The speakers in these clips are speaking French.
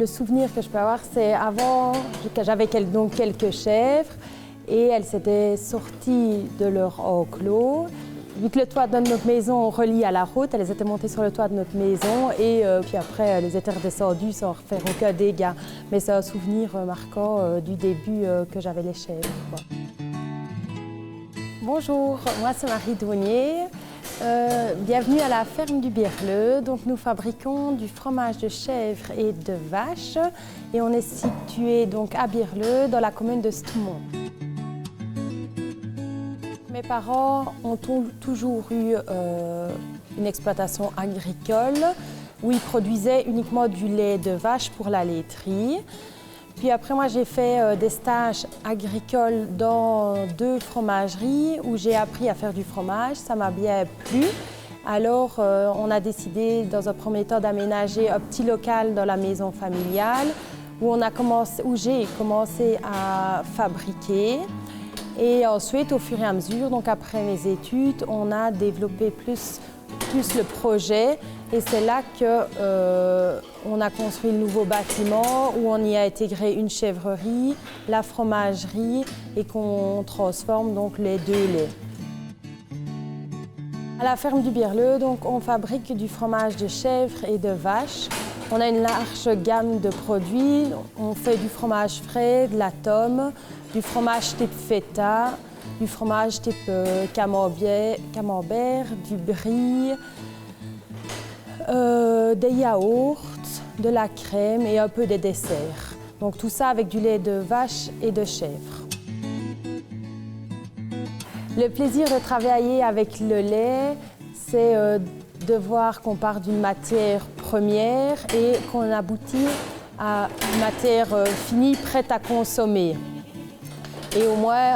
Le souvenir que je peux avoir, c'est avant, j'avais donc quelques chèvres et elles s'étaient sorties de leur enclos. Vu que le toit de notre maison relie à la route, elles étaient montées sur le toit de notre maison et puis après elles étaient redescendues sans faire aucun dégât. Mais c'est un souvenir marquant du début que j'avais les chèvres, quoi. Bonjour, moi c'est Marie Douanier. Bienvenue à la ferme du Birleux. Donc nous fabriquons du fromage de chèvre et de vache et on est situé donc à Birleux dans la commune de Stoumont. Mes parents ont toujours eu une exploitation agricole où ils produisaient uniquement du lait de vache pour la laiterie. Puis après, moi, j'ai fait des stages agricoles dans 2 fromageries où j'ai appris à faire du fromage. Ça m'a bien plu. Alors, on a décidé, dans un premier temps, d'aménager un petit local dans la maison familiale où j'ai commencé à fabriquer. Et ensuite, au fur et à mesure, donc après mes études, on a développé plus le projet. Et c'est là qu'on a construit le nouveau bâtiment où on y a intégré une chèvrerie, la fromagerie et qu'on transforme donc les 2 laits. À la ferme du Birleux, donc, on fabrique du fromage de chèvre et de vache. On a une large gamme de produits. On fait du fromage frais, de la tome, du fromage type feta, du fromage type camembert, du brie, des yaourts, de la crème et un peu des desserts. Donc tout ça avec du lait de vache et de chèvre. Le plaisir de travailler avec le lait, c'est de voir qu'on part d'une matière première et qu'on aboutit à une matière finie, prête à consommer. Et au moins,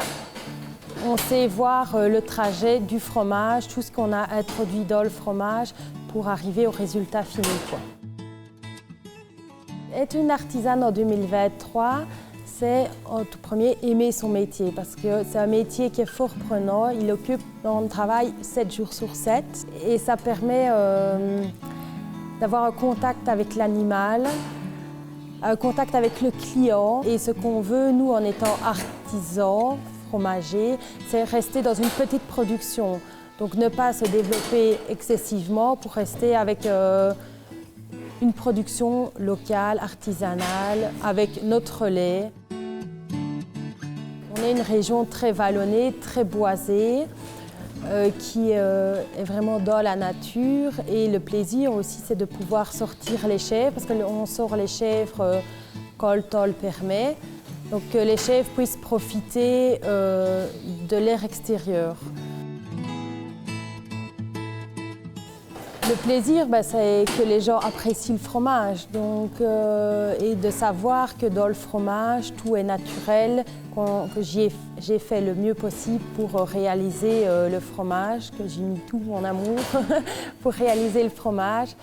on sait voir le trajet du fromage, tout ce qu'on a introduit dans le fromage pour arriver au résultat fini, quoi. Être une artisane en 2023, c'est en tout premier aimer son métier parce que c'est un métier qui est fort prenant. On travaille 7 jours sur 7 et ça permet d'avoir un contact avec l'animal, un contact avec le client. Et ce qu'on veut, nous, en étant artisans, fromagers, c'est rester dans une petite production. Donc ne pas se développer excessivement pour rester avec une production locale, artisanale, avec notre lait. On est une région très vallonnée, très boisée, qui est vraiment dans la nature. Et le plaisir aussi, c'est de pouvoir sortir les chèvres, parce qu'on sort les chèvres quand le temps le permet. Donc que les chèvres puissent profiter de l'air extérieur. Le plaisir, c'est que les gens apprécient le fromage et de savoir que dans le fromage, tout est naturel, que j'ai fait le mieux possible pour réaliser le fromage, que j'ai mis tout mon amour pour réaliser le fromage.